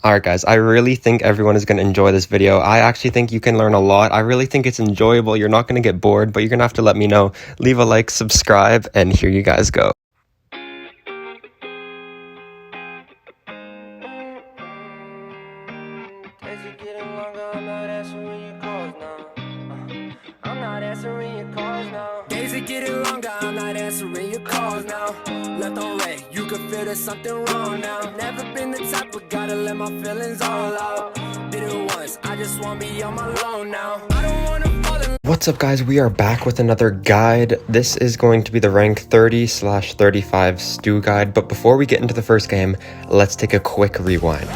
Alright guys, I really think everyone is going to enjoy this video. I actually think you can learn a lot. I really think it's enjoyable. You're not going to get bored, but you're going to have to let me know. Leave a like, subscribe, and here you guys go. Days are getting longer, I'm not answering your calls now. Left on red, you can feel there's something wrong now. Never been the type, but gotta let my feelings all out. Did it once, I just wanna be on my own now. I don't wanna fall in. What's up guys, we are back with another guide. This is going to be the rank 30/35 stew guide, but before we get into the first game, let's take a quick rewind.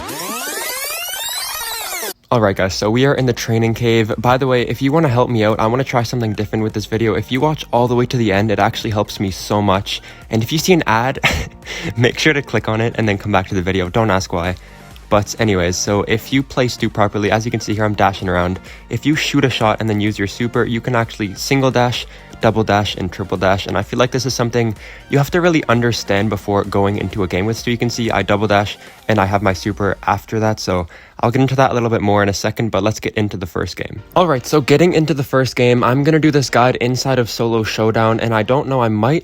Alright guys, so we are in the training cave. By the way, if you want to help me out, I want to try something different with this video. If you watch all the way to the end, it actually helps me so much. And if you see an ad, make sure to click on it and then come back to the video. Don't ask why. But anyways, so if you play stew properly, as you can see here, I'm dashing around. If you shoot a shot and then use your super, you can actually single dash, double dash, and triple dash. And I feel like this is something you have to really understand before going into a game with stew. You can see I double dash and I have my super after that. So I'll get into that a little bit more in a second, but let's get into the first game. Alright, so getting into the first game, I'm going to do this guide inside of Solo Showdown. And I don't know, I may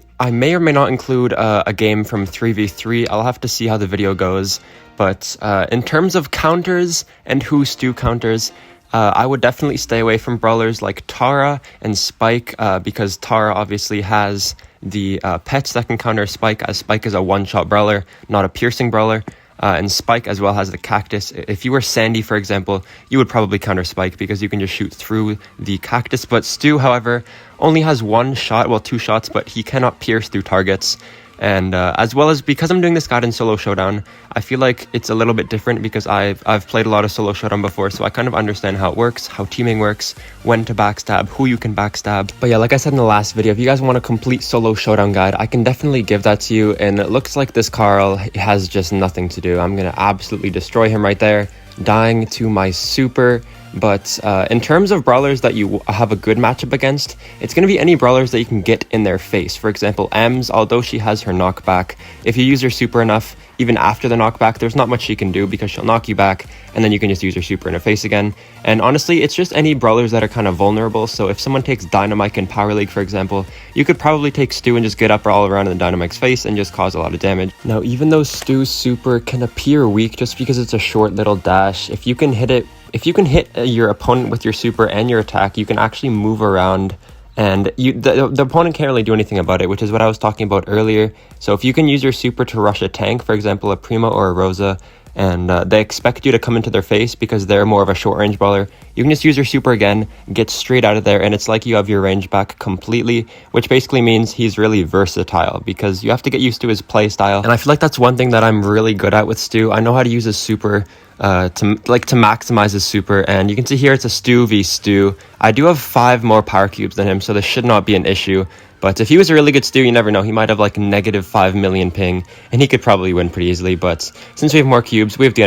or may not include a game from 3v3. I'll have to see how the video goes. But in terms of counters and who stew counters, I would definitely stay away from brawlers like Tara and Spike, because Tara obviously has the pets that can counter Spike, as Spike is a one-shot brawler, not a piercing brawler. And Spike as well has the cactus. If you were Sandy, for example, you would probably counter Spike because you can just shoot through the cactus. But Stu, however, only has one shot, well, two shots, but he cannot pierce through targets. And as well as because I'm doing this guide in Solo Showdown, I feel like it's a little bit different because I've played a lot of Solo Showdown before, so I kind of understand how it works, how teaming works, when to backstab, who you can backstab. But yeah, like I said in the last video, if you guys want a complete Solo Showdown guide, I can definitely give that to you. And it looks like this Carl has just nothing to do. I'm gonna absolutely destroy him right there, dying to my super. But in terms of brawlers that you have a good matchup against, it's going to be any brawlers that you can get in their face. For example, Ems, although she has her knockback, if you use her super enough, even after the knockback, there's not much she can do because she'll knock you back, and then you can just use her super in her face again. And honestly, it's just any brawlers that are kind of vulnerable. So if someone takes Dynamite in Power League, for example, you could probably take Stu and just get up all around in the Dynamite's face and just cause a lot of damage. Now, even though Stu's super can appear weak just because it's a short little dash, if you can hit it, if you can hit your opponent with your super and your attack, you can actually move around, and the opponent can't really do anything about it, which is what I was talking about earlier. So if you can use your super to rush a tank, for example, a Primo or a Rosa, and they expect you to come into their face because they're more of a short range brawler, you can just use your super again, get straight out of there, and it's like you have your range back completely, which basically means he's really versatile because you have to get used to his play style. And I feel like that's one thing that I'm really good at with Stu. I know how to use his super to maximize his super, and you can see here it's a Stu v Stu. I do have 5 more power cubes than him, so this should not be an issue. But if he was a really good Stu, you never know. He might have like negative 5 million ping, and he could probably win pretty easily. But since we have more cubes, we have the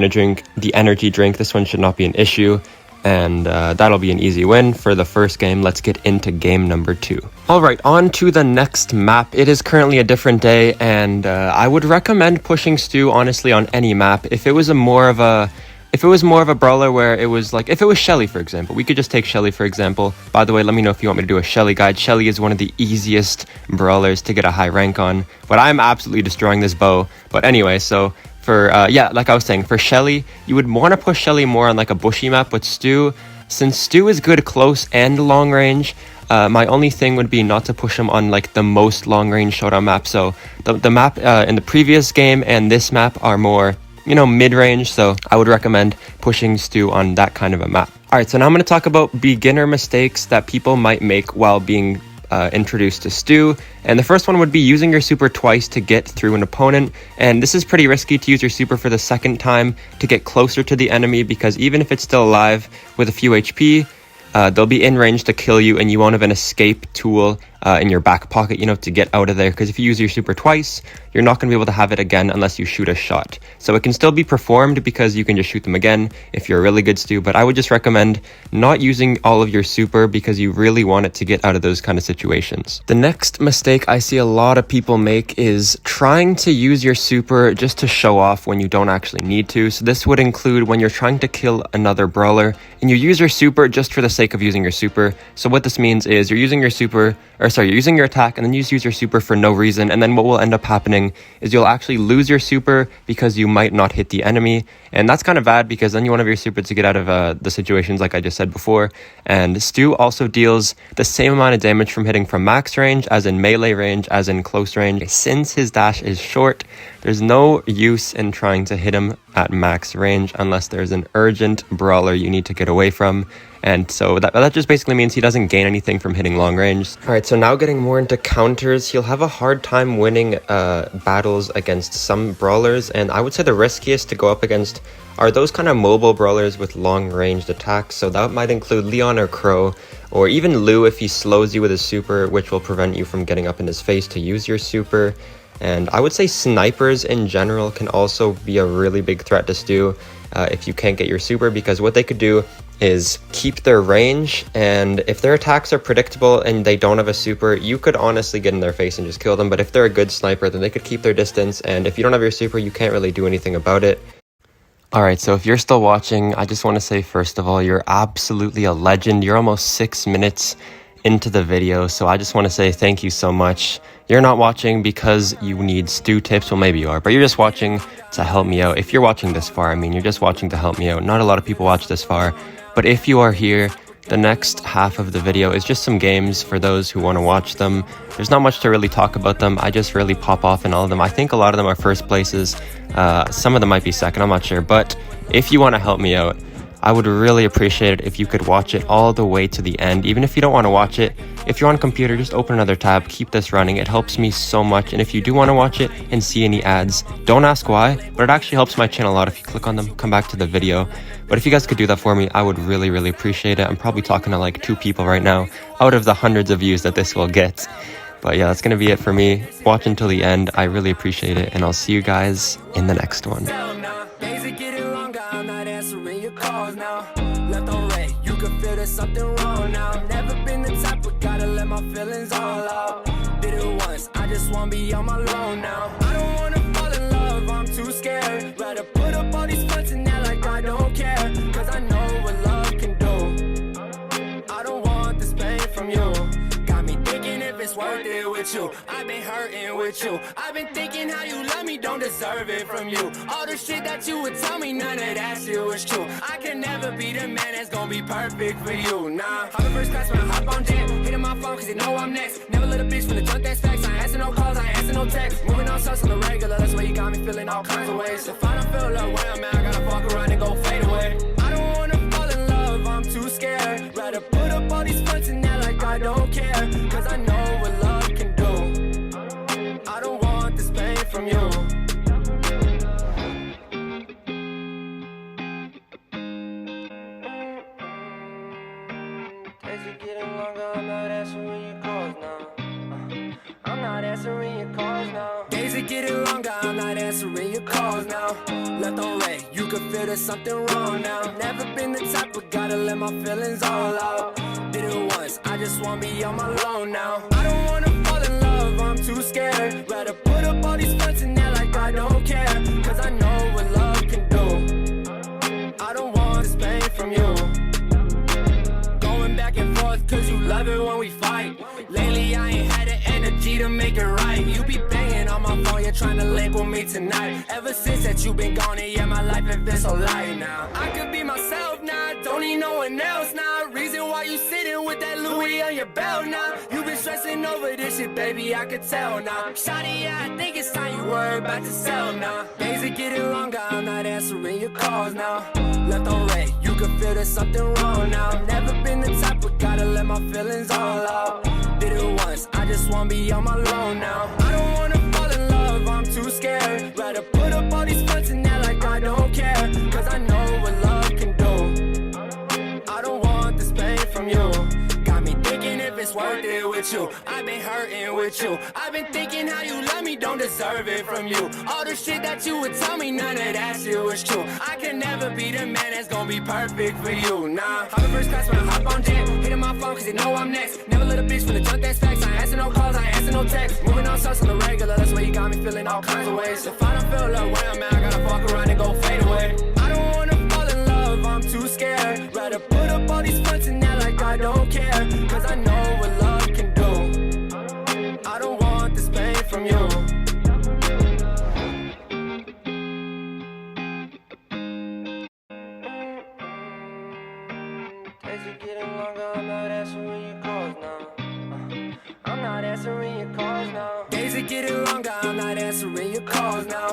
energy drink. This one should not be an issue, and that'll be an easy win for the first game. Let's get into game number 2. Alright, on to the next map. It is currently a different day, and I would recommend pushing Stu, honestly, on any map. If it was more of a brawler where it was like, if it was Shelly, for example, we could just take Shelly, for example. By the way, let me know if you want me to do a Shelly guide. Shelly is one of the easiest brawlers to get a high rank on, but I'm absolutely destroying this bow. But anyway, so for, yeah, like I was saying, for Shelly, you would want to push Shelly more on like a bushy map. But Stu, since Stu is good close and long range, my only thing would be not to push him on like the most long range showdown map. So the map in the previous game and this map are more, you know, mid-range, so I would recommend pushing Stu on that kind of a map. Alright, so now I'm going to talk about beginner mistakes that people might make while being introduced to Stu. And the first one would be using your super twice to get through an opponent. And this is pretty risky to use your super for the second time to get closer to the enemy, because even if it's still alive with a few HP, they'll be in range to kill you, and you won't have an escape tool in your back pocket, you know, to get out of there, because if you use your super twice, you're not going to be able to have it again unless you shoot a shot. So it can still be performed because you can just shoot them again if you're a really good stew, but I would just recommend not using all of your super because you really want it to get out of those kind of situations. The next mistake I see a lot of people make is trying to use your super just to show off when you don't actually need to. So this would include when you're trying to kill another brawler and you use your super just for the sake of using your super. So what this means is you're using your super, you're using your attack and then you just use your super for no reason, and then what will end up happening is you'll actually lose your super because you might not hit the enemy, and that's kind of bad because then you want to have your super to get out of the situations like I just said before. And Stu also deals the same amount of damage from hitting from max range as in melee range as in close range. Since his dash is short, there's no use in trying to hit him at max range unless there's an urgent brawler you need to get away from. And so that just basically means he doesn't gain anything from hitting long range. Alright, so now getting more into counters, he'll have a hard time winning battles against some brawlers, and I would say the riskiest to go up against are those kind of mobile brawlers with long ranged attacks. So that might include Leon or Crow, or even Lou if he slows you with his super, which will prevent you from getting up in his face to use your super. And I would say snipers in general can also be a really big threat to Stu if you can't get your super, because what they could do is keep their range, and if their attacks are predictable and they don't have a super, you could honestly get in their face and just kill them. But if they're a good sniper, then they could keep their distance, and if you don't have your super, you can't really do anything about it. Alright, so if you're still watching, I just want to say first of all, you're absolutely a legend. You're almost 6 minutes into the video, so I just want to say thank you so much. You're not watching because you need stew tips, well maybe you are, but you're just watching to help me out. If you're watching this far, I mean, you're just watching to help me out. Not a lot of people watch this far, but if you are here, the next half of the video is just some games for those who want to watch them. There's not much to really talk about them. I just really pop off in all of them. I think a lot of them are first places. Some of them might be second, I'm not sure. But if you want to help me out, I would really appreciate it if you could watch it all the way to the end. Even if you don't want to watch it, if you're on a computer, just open another tab, keep this running. It helps me so much. And if you do want to watch it and see any ads, don't ask why, but it actually helps my channel a lot if you click on them, come back to the video. But if you guys could do that for me, I would really, really appreciate it. I'm probably talking to like 2 people right now out of the hundreds of views that this will get. But yeah, that's going to be it for me. Watch until the end. I really appreciate it. And I'll see you guys in the next one. Something wrong now. Never been the type, but gotta let my feelings all out. Did it once, I just wanna be on my own now. I don't wanna fall in love, I'm too scared. Rather put up all these fronts and act like I don't care. Cause I know what love can do. I don't want this pain from you. Got me thinking if it's worth it with you. I've been hurting with you. I've been thinking how you love me, don't deserve it from you. All the shit that you would tell me, none of that shit was true. I can never be the man that's gonna be perfect for you. Nah, I'm the first class when I hop on jet. Hitting my phone cause you know I'm next. Never let a bitch from the junk that's facts. I ain't answer no calls, I ain't answer no texts. Moving on shots on the regular, that's why you got me feeling all kinds of ways. If I don't feel like where I'm at, I gotta walk around and go fade away. I don't wanna fall in love, I'm too scared. Rather put up all these fronts and act like I don't care. Cause I know what love can do. I don't want this pain from you. Days are getting longer, I'm not answering your calls now. Left on red, you can feel there's something wrong now. Never been the type, but gotta let my feelings all out. Did it once, I just wanna be on my own now. I don't wanna fall in love, I'm too scared. Rather put up all these fronts and act like I don't care. Cause I know what love can do. I don't want this pain from you. Going back and forth cause you love it when we fight. Lately I ain't had the energy to make it right. You be banging on my phone, you're trying to link with me tonight. Ever since that you been gone, and yeah, my life has been so light now. I could be myself now, don't need no one else now. Reason why you sitting with that Louis on your belt now. You been stressing over this shit, baby, I could tell now. Shawty, yeah, I think it's time you worry about yourself now. Days are getting longer, I'm not answering your calls now. Left on red, you can feel there's something wrong now. Never been the type, but gotta let my feelings all out. Did it once, I just wanna be on my own now. I don't wanna fall in love, I'm too scared. Rather put up all these fronts and act like I don't care. Cause I know what love can do. I don't want this pain from you. Got me thinking if it's worth it with with you. I've been hurting with you. I've been thinking how you love me, don't deserve it from you. All the shit that you would tell me, none of that shit was true. I can never be the man that's gonna be perfect for you, nah. I'm the first class when I hop on jet, hitting my phone cause they know I'm next. Never let a bitch from the junk that's facts. I ain't answer no calls, I ain't answer no texts. Moving on sauce on the regular, that's why you got me feeling all kinds of ways. If I don't feel love where I'm at, I gotta fuck around and go fade away. I don't wanna fall in love, I'm too scared. Rather put up all these fronts and act like I don't care. Cause I know what love can do. I don't want this pain from you. Days are getting longer, I'm not answering your calls now. I'm not answering your calls now. Days are getting longer, I'm not answering your calls now.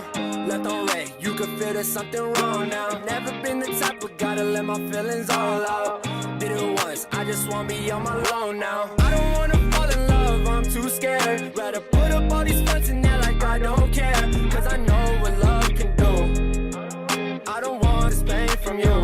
Left on red, you can feel there's something wrong now. Never been the type, but gotta let my feelings all out. Did it once, I just wanna be on my own now. I don't wanna fall in love, I'm too scared. Rather put up all these fronts and act like I don't care. Cause I know what love can do. I don't want this pain from you.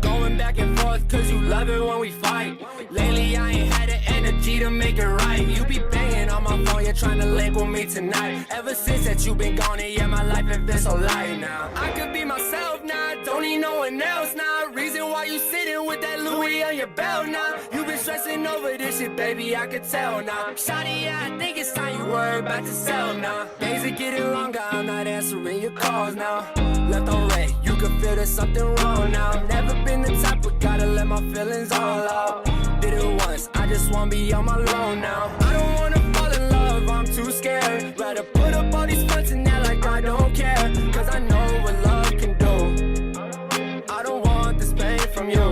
Going back and forth cause you love it when we fight. Lately I ain't had the energy to make it right. You be banging on my phone, you're trying to label me tonight. Ever since that you been gone, and yeah, my life has been so light now. I could be myself now, don't need no one else now. Reason why you sitting with that Louis on your belt now. You been stressing over this shit, baby, I could tell now. Shawty, yeah, I think it's time you worry about yourself now. Days are getting longer, I'm not answering your calls now. Left on red, you can feel there's something wrong now. Never been the type, but gotta let my feelings all out. Did it once, I just wanna be on my own now. I don't wanna fall in love, I'm too scared. Rather put up all these fronts and act like I don't care. Cause I know what love can do. I don't want this pain from you.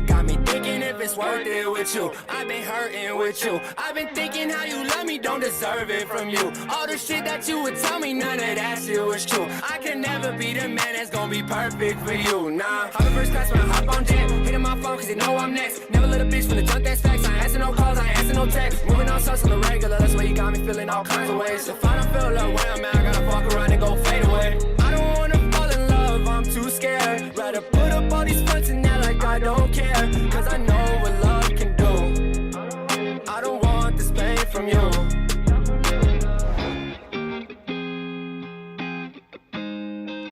Got me thinking if it's worth it with you. I've been hurting with you. I've been thinking how you love me, don't deserve it from you. All the shit that you would tell me, none of that shit was true. I can never be the man that's gonna be perfect for you, nah. I'm the first class when I hop on jet, hitting my phone cause they know I'm next. Never let a bitch from the junk that's facts. I ain't answer no calls, I ain't answer no texts. Moving on sauce on the regular, that's why you got me feeling all kinds of ways. If I don't feel love where I'm at, I gotta fuck around and go fade away. I don't wanna fall in love, I'm too scared. Rather put up all these fronts and act like I don't care. Cause I know what love can do. I don't want this pain from you.